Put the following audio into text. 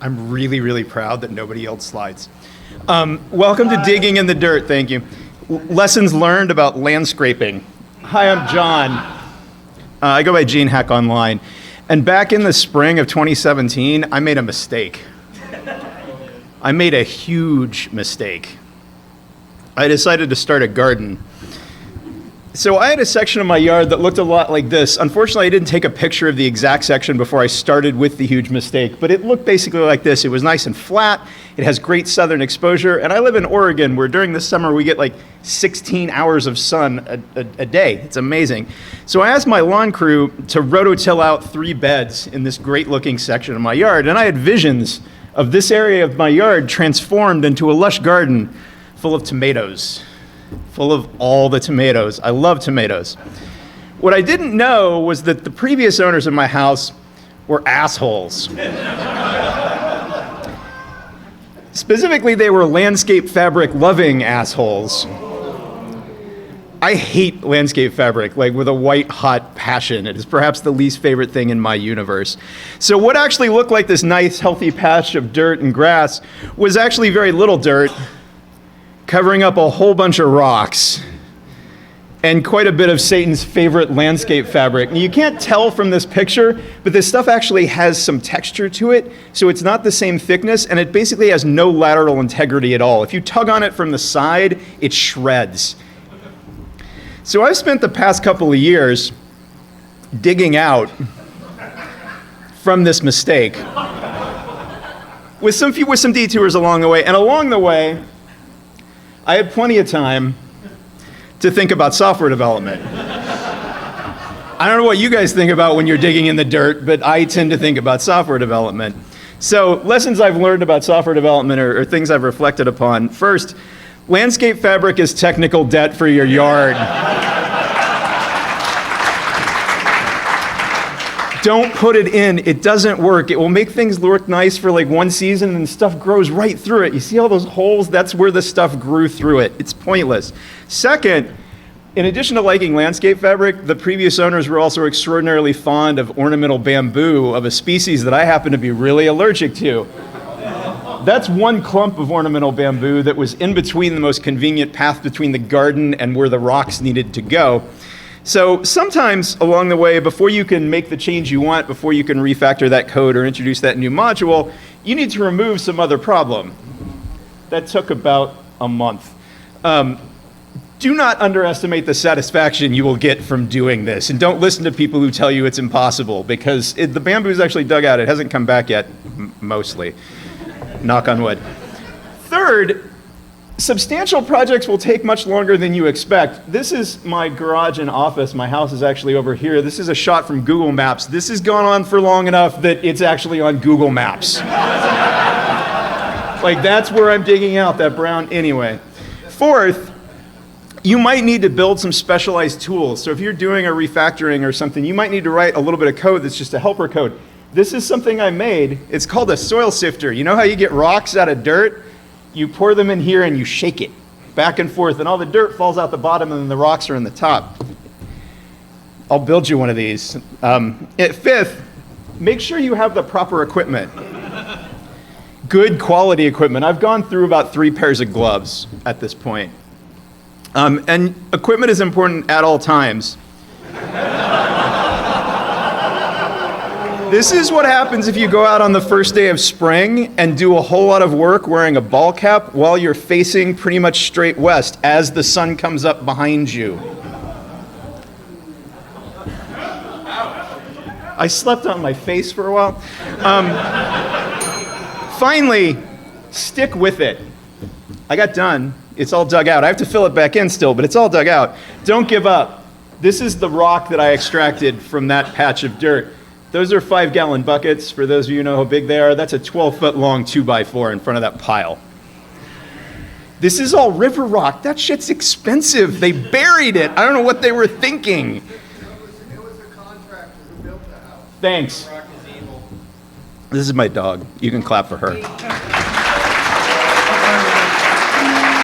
I'm really, really proud that nobody yelled slides. Welcome to Digging in the Dirt, thank you. Lessons learned about landscraping. Hi, I'm John. I go by Gene Heck online. And back in the spring of 2017, I made a mistake. I made a huge mistake. I decided to start a garden. So I had a section of my yard that looked a lot like this. Unfortunately, I didn't take a picture of the exact section before I started with the huge mistake, but it looked basically like this. It was nice and flat. It has great southern exposure, and I live in Oregon, where during the summer we get like 16 hours of sun a day. It's amazing. So I asked my lawn crew to rototill out 3 beds in this great-looking section of my yard, and I had visions of this area of my yard transformed into a lush garden full of tomatoes. Full of all the tomatoes. I love tomatoes. What I didn't know was that the previous owners of my house were assholes. Specifically, they were landscape fabric loving assholes. I hate landscape fabric, like with a white hot passion. It is perhaps the least favorite thing in my universe. So what actually looked like this nice healthy patch of dirt and grass was actually very little dirt, covering up a whole bunch of rocks and quite a bit of Satan's favorite landscape fabric. And you can't tell from this picture, but this stuff actually has some texture to it, so it's not the same thickness, and it basically has no lateral integrity at all. If you tug on it from the side, it shreds. So I've spent the past couple of years digging out from this mistake with some detours along the way, and along the way, I had plenty of time to think about software development. I don't know what you guys think about when you're digging in the dirt, but I tend to think about software development. So lessons I've learned about software development or things I've reflected upon. First, landscape fabric is technical debt for your yard. Don't put it in. It doesn't work. It will make things look nice for like one season and stuff grows right through it. You see all those holes? That's where the stuff grew through it. It's pointless. Second, in addition to liking landscape fabric, the previous owners were also extraordinarily fond of ornamental bamboo of a species that I happen to be really allergic to. That's one clump of ornamental bamboo that was in between the most convenient path between the garden and where the rocks needed to go. So sometimes along the way, before you can make the change you want, before you can refactor that code or introduce that new module, you need to remove some other problem. That took about a month. Do not underestimate the satisfaction you will get from doing this. And don't listen to people who tell you it's impossible, because the bamboo is actually dug out. It hasn't come back yet, mostly. Knock on wood. Third, substantial projects will take much longer than you expect. This is my garage and office. My house is actually over here. This is a shot from Google Maps. This has gone on for long enough that it's actually on Google Maps. Like, that's where I'm digging out that brown anyway. Fourth, you might need to build some specialized tools. So if you're doing a refactoring or something, you might need to write a little bit of code that's just a helper code. This is something I made. It's called a soil sifter. You know how you get rocks out of dirt? You pour them in here and you shake it back and forth, and all the dirt falls out the bottom and then the rocks are in the top. I'll build you one of these. Fifth, make sure you have the proper equipment. Good quality equipment. I've gone through about 3 pairs of gloves at this point. And equipment is important at all times. This is what happens if you go out on the first day of spring and do a whole lot of work wearing a ball cap while you're facing pretty much straight west as the sun comes up behind you. I slept on my face for a while. Finally, stick with it. I got done. It's all dug out. I have to fill it back in still, but it's all dug out. Don't give up. This is the rock that I extracted from that patch of dirt. Those are 5-gallon buckets. For those of you who know how big they are, that's a 12-foot long 2x4 in front of that pile. This is all river rock. That shit's expensive. They buried it. I don't know what they were thinking. It was a contractor who built the house. Thanks. This is my dog. You can clap for her.